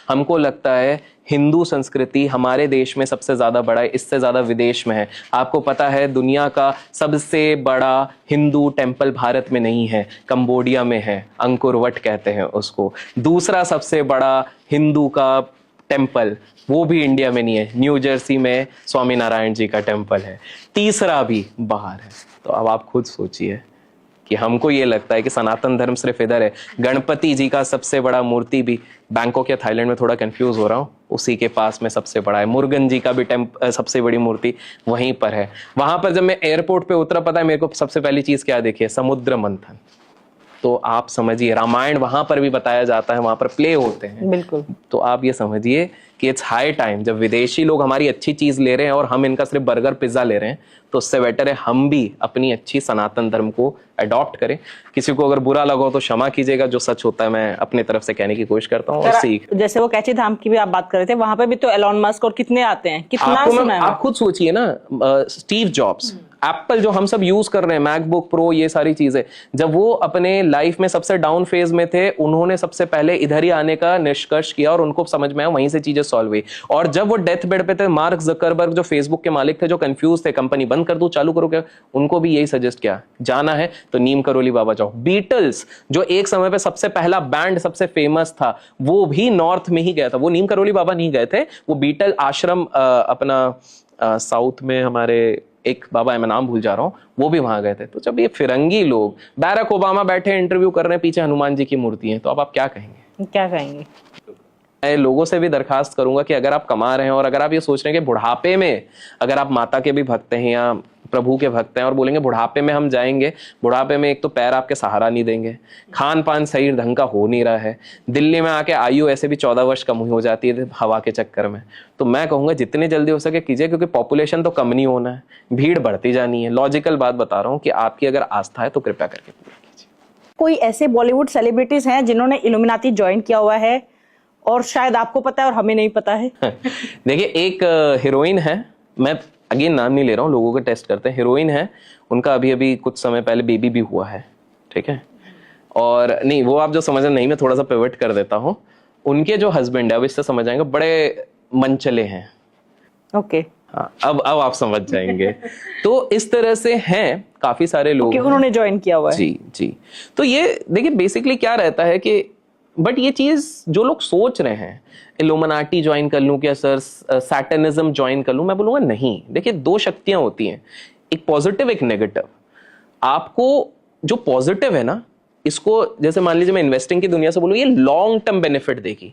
हमको लगता है हिंदू संस्कृति हमारे देश में सबसे ज्यादा बड़ा है, इससे ज्यादा विदेश में है। आपको पता है दुनिया का सबसे बड़ा हिंदू टेम्पल भारत में नहीं है, कंबोडिया में है, अंकुर वट कहते हैं उसको। दूसरा सबसे बड़ा हिंदू का टेम्पल वो भी इंडिया में नहीं है, न्यू जर्सी में स्वामीनारायण जी का टेम्पल है। तीसरा भी बाहर है। तो अब आप खुद सोचिए कि हमको ये लगता है कि सनातन धर्म सिर्फ इधर है। गणपति जी का सबसे बड़ा मूर्ति भी बैंकॉक या थाईलैंड में, थोड़ा कंफ्यूज हो रहा हूँ, उसी के पास में सबसे बड़ा है। मुरुगन जी का भी सबसे बड़ी मूर्ति वहीं पर है। वहां पर जब मैं एयरपोर्ट पे उतरा, पता है मेरे को सबसे पहली चीज क्या देखी है? समुद्र मंथन। तो आप समझिए रामायण वहां पर भी बताया जाता है, वहां पर प्ले होते हैं। बिल्कुल। तो आप ये समझिए कि इट्स हाई टाइम, जब विदेशी लोग हमारी अच्छी चीज ले रहे हैं और हम इनका सिर्फ बर्गर पिज्जा ले रहे हैं, तो उससे बेटर है हम भी अपनी अच्छी सनातन धर्म को अडॉप्ट करें। किसी को अगर बुरा लगा हो तो क्षमा कीजिएगा, जो सच होता है मैं अपने तरफ से कहने की कोशिश करता हूँ और सीख। जैसे वो कैची धाम की भी आप बात कर रहे थे, वहां पे भी तो एलॉन मस्क और कितने आते हैं, कितना सुना है। आप खुद सोचिए ना, स्टीव जॉब्स, एप्पल जो हम सब यूज कर रहे हैं, मैकबुक प्रो, ये सारी चीजें, जब वो अपने लाइफ में सबसे डाउन फेज में थे, उन्होंने सबसे पहले इधर ही आने का निष्कर्ष किया और उनको समझ में आया, वहीं से चीजें सॉल्व हुई। और जब वो डेथ बेड पे थे, मार्क जकरबर्ग जो फेसबुक के मालिक थे, जो कंफ्यूज थे कंपनी बंद कर दूं चालू करो क्या, उनको भी यही सजेस्ट किया, जाना है तो नीम करोली बाबा जाओ। बीटल्स जो एक समय पे सबसे पहला बैंड, सबसे फेमस था, वो भी नॉर्थ में ही गया था, वो नीम करोली बाबा नहीं गए थे, वो बीटल आश्रम अपना साउथ में हमारे एक बाबा है, मैं नाम भूल जा रहा हूँ, वो भी वहां गए थे। तो जब ये फिरंगी लोग, बैरक ओबामा बैठे इंटरव्यू कर रहे हैं, पीछे हनुमान जी की मूर्ति है, तो अब आप क्या कहेंगे? क्या कहेंगे? मैं लोगों से भी दरखास्त करूंगा कि अगर आप कमा रहे हैं और अगर आप ये सोच रहे हैं कि बुढ़ापे में, अगर आप माता के भी भक्त हैं या प्रभु के भक्त हैं और बोलेंगे बुढ़ापे में हम जाएंगे, बुढ़ापे में एक तो पैर आपके सहारा नहीं देंगे, खान पान सही ढंग का हो नहीं रहा है, दिल्ली में आके आयु ऐसे भी 14 वर्ष कम हो जाती है हवा के चक्कर में, तो मैं कहूंगा जितने जल्दी हो सके कीजिए, क्योंकि पॉपुलेशन तो कम नहीं होना है, भीड़ बढ़ती जानी है। लॉजिकल बात बता रहा हूँ कि आपकी अगर आस्था है तो कृपया करके पूरी कीजिए। कोई ऐसे बॉलीवुड सेलिब्रिटीज हैं जिन्होंने इल्यूमिनाती ज्वाइन किया हुआ है और शायद आपको पता है और हमें नहीं पता है? देखिए, एक हीरोइन है, मैं अगेन नाम नहीं ले रहा हूँ, लोगों के टेस्ट करते हैं, हीरोइन है, उनका अभी अभी कुछ समय पहले बेबी भी हुआ है, ठीक है। और नहीं, वो आप जो समझ नहीं, मैं थोड़ा सा पिवट कर देता हूँ। उनके जो हस्बैंड है, अब इससे समझ आएंगे, बड़े मनचले हैं। ओके। हाँ, अब आप समझ जाएंगे। तो इस तरह से हैं काफी सारे लोग, उन्होंने ज्वाइन किया हुआ है। जी जी। तो ये देखिए बेसिकली क्या रहता है कि, बट ये चीज जो लोग सोच रहे हैं इल्यूमिनाटी ज्वाइन कर लूं क्या सर, सैटनिज्म ज्वाइन कर लूं, मैं बोलूंगा नहीं। देखिए, दो शक्तियां होती हैं, एक पॉजिटिव एक नेगेटिव। आपको जो पॉजिटिव है ना, इसको जैसे मान लीजिए मैं इन्वेस्टिंग की दुनिया से बोलूं, ये लॉन्ग टर्म बेनिफिट देगी।